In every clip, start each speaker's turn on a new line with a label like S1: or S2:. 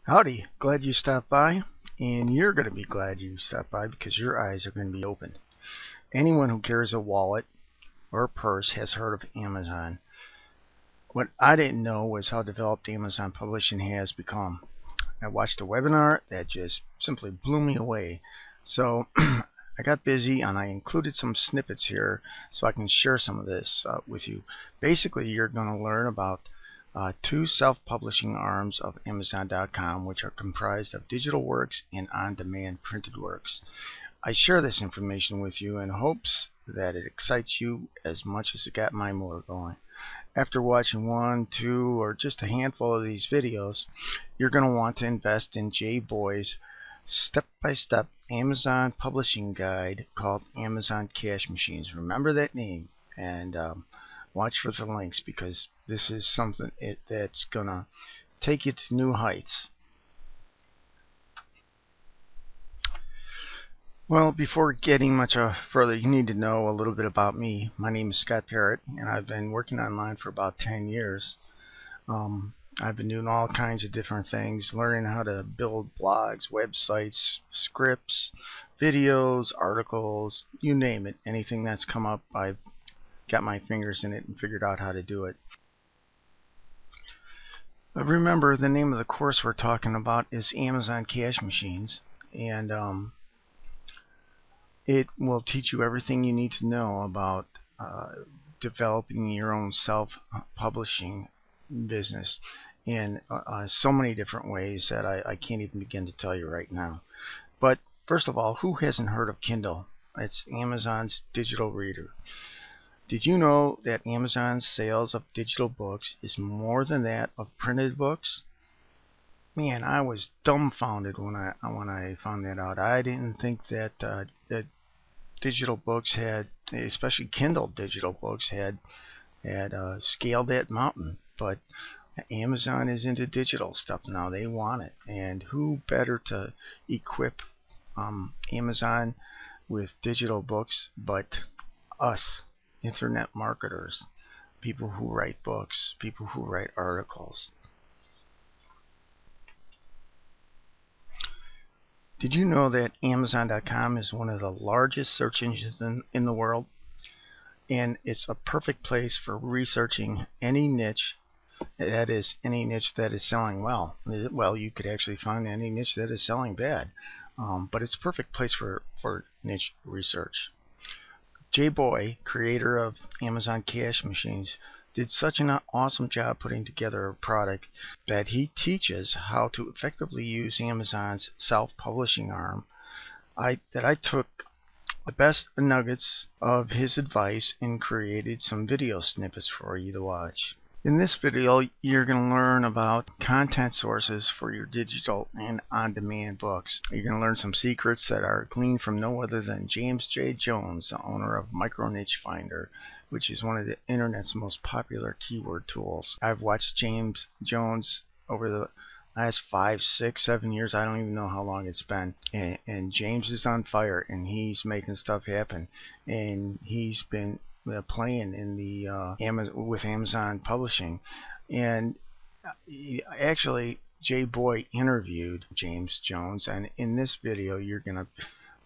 S1: Howdy, glad you stopped by, and you're going to be glad you stopped by because your eyes are going to be opened. Anyone who carries a wallet or a purse has heard of Amazon. What I didn't know was how developed Amazon Publishing has become. I watched a webinar that just simply blew me away. So I got busy and I included some snippets here so I can share some of this with you. Basically, you're going to learn about two self-publishing arms of Amazon.com, which are comprised of digital works and on-demand printed works. I share this information with you in hopes that it excites you as much as it got my motor going. After watching one, two, or just a handful of these videos, you're going to want to invest in Jay Boy's step-by-step Amazon publishing guide called Amazon Cash Machines. Remember that name, and watch for the links because this is something that's going to take you to new heights. Well, before getting much further, you need to know a little bit about me. My name is Scott Parrott, and I've been working online for about 10 years. I've been doing all kinds of different things, learning how to build blogs, websites, scripts, videos, articles, you name it. Anything that's come up, I've got my fingers in it and figured out how to do it. But remember, the name of the course we're talking about is Amazon Cash Machines, and it will teach you everything you need to know about developing your own self-publishing business in so many different ways that I can't even begin to tell you right now. But first of all, who hasn't heard of Kindle? It's Amazon's digital reader. Did you know that Amazon's sales of digital books is more than that of printed books? Man, I was dumbfounded when I found that out. I didn't think that that digital books had, especially Kindle digital books, had scaled that mountain. But Amazon is into digital stuff now. They want it, and who better to equip Amazon with digital books but us, internet marketers, people who write books, people who write articles. Did you know that Amazon.com is one of the largest search engines in the world? And it's a perfect place for researching any niche, that is, any niche that is selling well. Well, you could actually find any niche that is selling bad, but it's a perfect place for niche research. Jay Boy, creator of Amazon Cash Machines, did such an awesome job putting together a product that he teaches how to effectively use Amazon's self-publishing arm. I took the best nuggets of his advice and created some video snippets for you to watch. In this video, you're going to learn about content sources for your digital and on-demand books. You're going to learn some secrets that are gleaned from no other than James J. Jones, the owner of Micro Niche Finder, which is one of the internet's most popular keyword tools. I've watched James Jones over the last 5, 6, 7 years. I don't even know how long it's been. And James is on fire, and he's making stuff happen. And he's been playing in the with Amazon Publishing, and actually Jay Boy interviewed James Jones, and in this video you're going to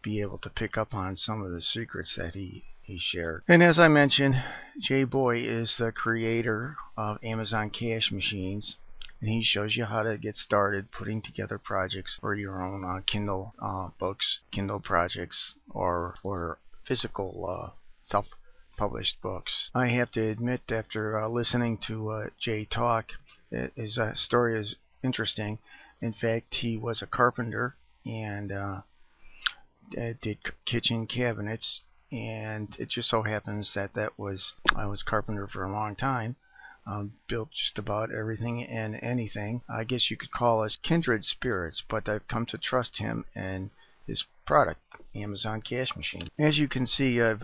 S1: be able to pick up on some of the secrets that he shared. And as I mentioned, Jay Boy is the creator of Amazon Cash Machines, and he shows you how to get started putting together projects for your own Kindle books, Kindle projects, or physical self-published books. I have to admit, after listening to Jay talk, his story is interesting. In fact, he was a carpenter and did kitchen cabinets, and it just so happens that I was carpenter for a long time. Built just about everything and anything. I guess you could call us kindred spirits, but I've come to trust him and his product, Amazon Cash Machine. As you can see, I've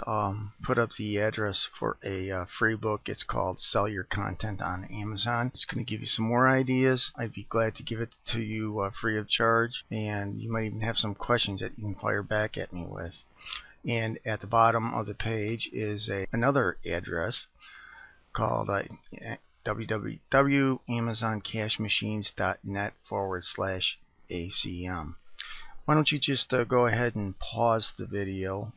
S1: put up the address for a free book. It's called Sell Your Content on Amazon. It's going to give you some more ideas. I'd be glad to give it to you free of charge, and you might even have some questions that you can fire back at me with. And at the bottom of the page is another address called www.amazoncashmachines.net/ACM. Why don't you just go ahead and pause the video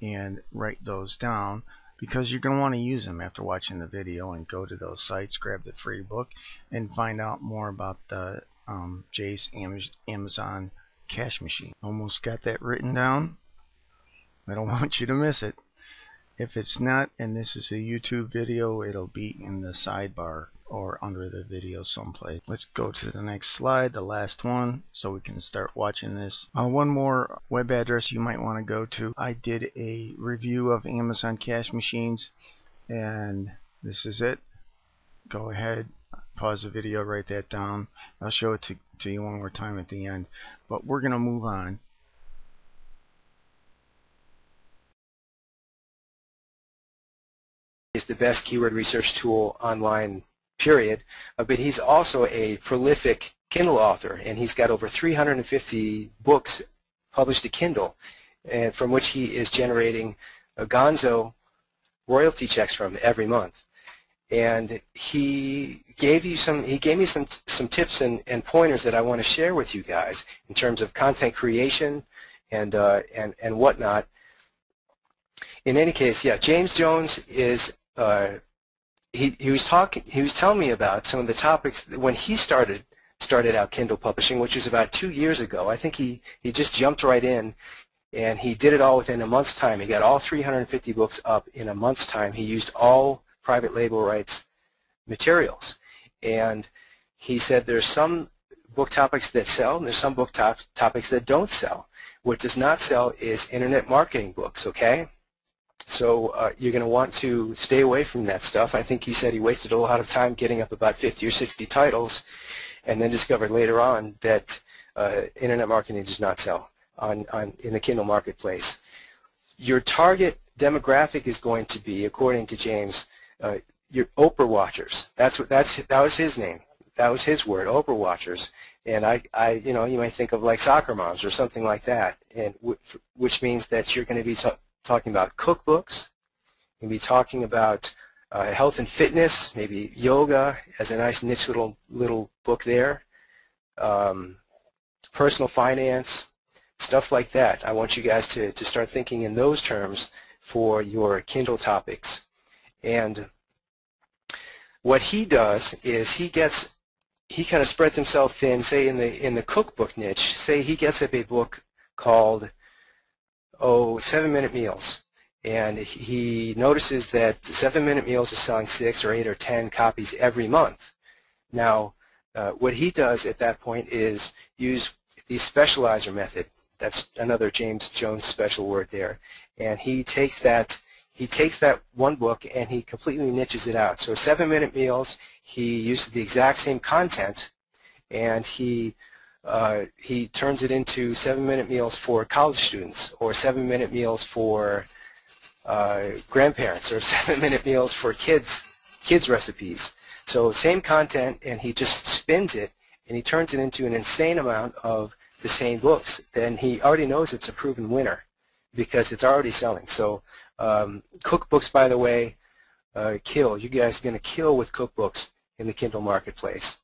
S1: and write those down, because you're going to want to use them after watching the video, and go to those sites, grab the free book, and find out more about the Jay's Amazon Cash Machine. Almost got that written down. I don't want you to miss it. If it's not, and this is a YouTube video, it'll be in the sidebar or under the video someplace. Let's go to the next slide, the last one, so we can start watching this. One more web address you might want to go to. I did a review of Amazon Cash Machines, and this is it. Go ahead, pause the video, write that down. I'll show it to you one more time at the end, but we're going to move on.
S2: Is the best keyword research tool online, period. But he's also a prolific Kindle author, and he's got over 350 books published to Kindle, and from which he is generating a gonzo royalty checks from every month. And he gave me some tips and pointers that I want to share with you guys in terms of content creation and whatnot. In any case, yeah, James Jones is he was telling me about some of the topics when he started out Kindle publishing, which was about 2 years ago. I think he just jumped right in, and he did it all within a month's time. He got all 350 books up in a month's time. He used all private label rights materials, and he said there's some book topics that sell, and there's some book topics that don't sell. What does not sell is internet marketing books, okay? So you're going to want to stay away from that stuff. I think he said he wasted a lot of time getting up about 50 or 60 titles, and then discovered later on that internet marketing does not sell in the Kindle marketplace. Your target demographic is going to be, according to James, your Oprah watchers. That was his name. That was his word, Oprah watchers. And you know, you might think of like soccer moms or something like that, and which means that you're going to be talking about cookbooks. You'll be talking about health and fitness, maybe yoga as a nice niche little book there. Personal finance, stuff like that. I want you guys to start thinking in those terms for your Kindle topics. And what he does is he kind of spreads himself thin, say in the cookbook niche. Say he gets up a book called 7-Minute Meals, and he notices that 7-Minute Meals is selling 6 or 8 or 10 copies every month. Now, what he does at that point is use the specializer method. That's another James Jones special word there. And he takes that one book and he completely niches it out. So 7-Minute Meals, he uses the exact same content, and he turns it into 7-Minute Meals for college students, or 7-Minute Meals for grandparents, or 7-Minute Meals for kids recipes. So same content, and he just spins it, and he turns it into an insane amount of the same books. Then he already knows it's a proven winner because it's already selling. So cookbooks, by the way, kill. You guys are going to kill with cookbooks in the Kindle marketplace.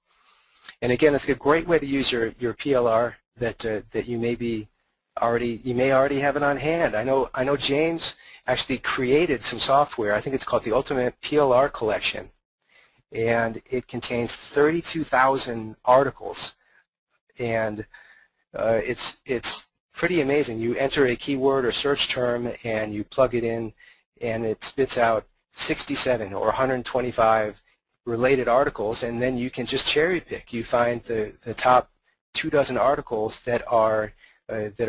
S2: And again, it's a great way to use your PLR that you may already have it on hand. I know James actually created some software. I think it's called the Ultimate PLR Collection, and it contains 32,000 articles, and it's pretty amazing. You enter a keyword or search term and you plug it in, and it spits out 67 or 125 related articles, and then you can just cherry pick. You find the top 24 articles that are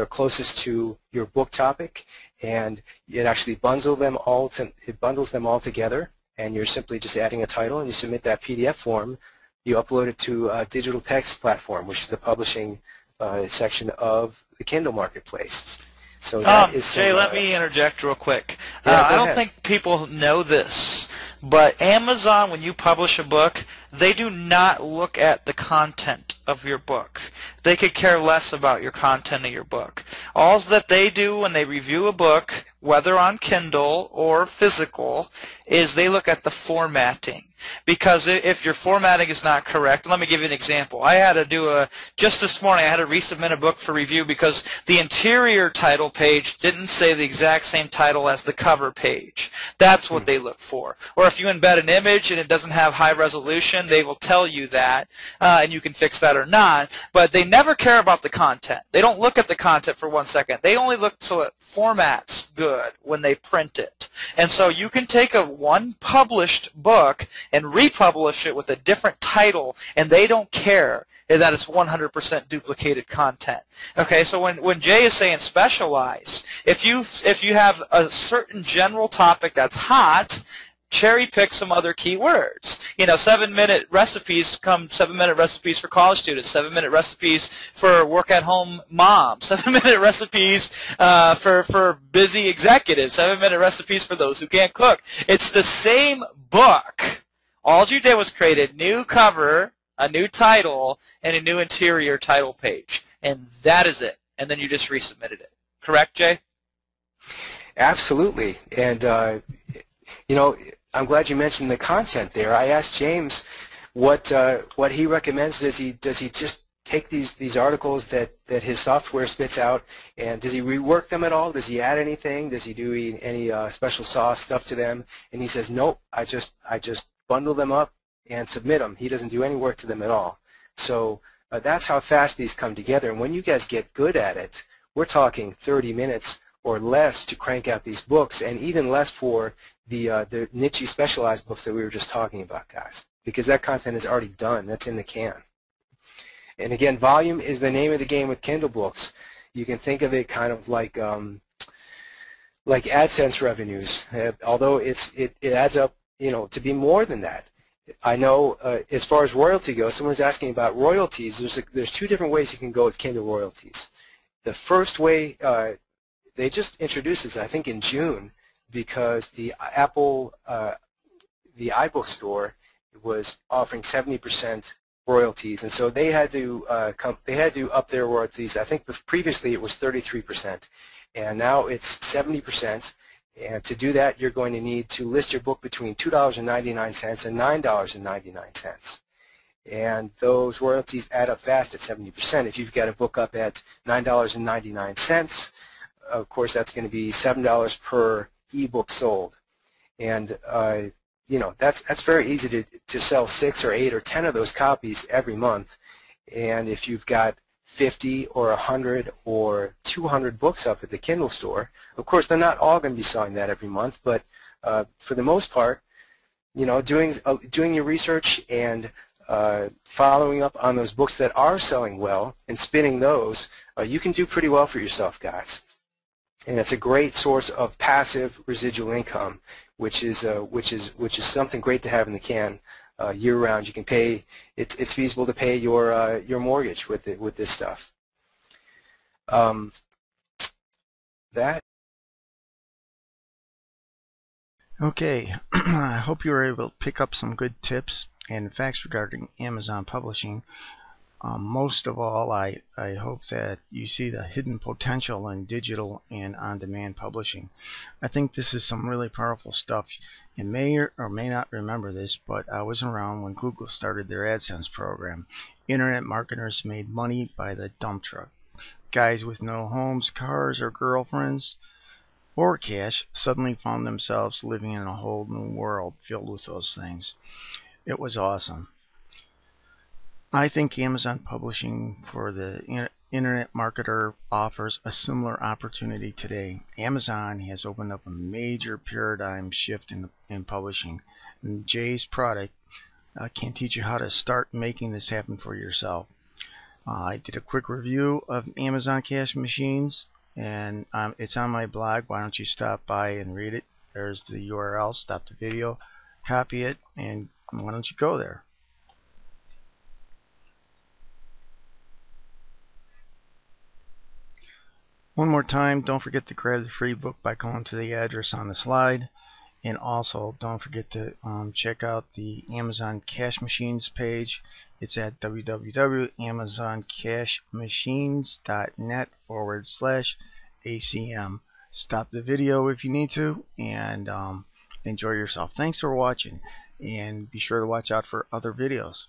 S2: closest to your book topic, and it actually bundles them all together, and you're simply just adding a title, and you submit that PDF form. You upload it to a digital text platform, which is the publishing section of the Kindle marketplace. So that is
S3: Jay, let me interject real quick.
S2: Yeah,
S3: I don't think people know this, but Amazon, when you publish a book, they do not look at the content of your book. They could care less about your content of your book. All that they do when they review a book, whether on Kindle or physical, is they look at the formatting. Because if your formatting is not correct, let me give you an example. I had to do just this morning, I had to resubmit a book for review because the interior title page didn't say the exact same title as the cover page. That's what they look for. Or if you embed an image and it doesn't have high resolution, they will tell you that, and you can fix that or not. But they never care about the content. They don't look at the content for 1 second. They only look so it formats good when they print it. And so you can take one published book and republish it with a different title, and they don't care that it's 100% duplicated content. Okay, so when Jay is saying specialize, if you have a certain general topic that's hot, cherry pick some other keywords. You know, 7-minute recipes come 7-minute recipes for college students, 7-minute recipes for work-at-home moms, 7-minute recipes for busy executives, 7-minute recipes for those who can't cook. It's the same book. All you did was create a new cover, a new title, and a new interior title page. And that is it. And then you just resubmitted it. Correct, Jay?
S2: Absolutely. And, you know, I'm glad you mentioned the content there. I asked James what he recommends. Does he just take these articles that his software spits out, and does he rework them at all? Does he add anything? Does he do any special sauce stuff to them? And he says, nope, I just bundle them up and submit them. He doesn't do any work to them at all. So that's how fast these come together. And when you guys get good at it, we're talking 30 minutes or less to crank out these books, and even less for the niche specialized books that we were just talking about, guys, because that content is already done. That's in the can. And again, volume is the name of the game with Kindle books. You can think of it kind of like AdSense revenues, although it adds up, you know, to be more than that. I know as far as royalty goes, someone's asking about royalties. There's 2 different ways you can go with Kindle royalties. The first way, they just introduced this, I think, in June, because the Apple, the iBook store was offering 70% royalties, and so they had to up their royalties. I think previously it was 33%, and now it's 70%. And to do that, you're going to need to list your book between $2.99 and $9.99. And those royalties add up fast at 70%. If you've got a book up at $9.99, of course that's going to be $7 per ebook sold. And you know, that's very easy to sell 6 or 8 or 10 of those copies every month. And if you've got 50 or 100 or 200 books up at the Kindle store, of course they're not all going to be selling that every month, but for the most part, you know, doing your research and following up on those books that are selling well and spinning those, you can do pretty well for yourself, guys. And it's a great source of passive residual income, which is something great to have in the can year-round. You can pay. It's feasible to pay your mortgage with this stuff. That.
S1: Okay, I hope you were able to pick up some good tips and facts regarding Amazon publishing. Most of all, I hope that you see the hidden potential in digital and on-demand publishing. I think this is some really powerful stuff. You may or may not remember this, but I was around when Google started their AdSense program. Internet marketers made money by the dump truck. Guys with no homes, cars, or girlfriends, or cash suddenly found themselves living in a whole new world filled with those things. It was awesome. I think Amazon publishing for the internet marketer offers a similar opportunity today. Amazon has opened up a major paradigm shift in publishing. And Jay's product can teach you how to start making this happen for yourself. I did a quick review of Amazon Cash Machines, and it's on my blog. Why don't you stop by and read it? There's the URL. Stop the video, copy it, and why don't you go there? One more time, don't forget to grab the free book by going to the address on the slide. And also, don't forget to check out the Amazon Cash Machines page. It's at www.amazoncashmachines.net/ACM. Stop the video if you need to, and enjoy yourself. Thanks for watching, and be sure to watch out for other videos.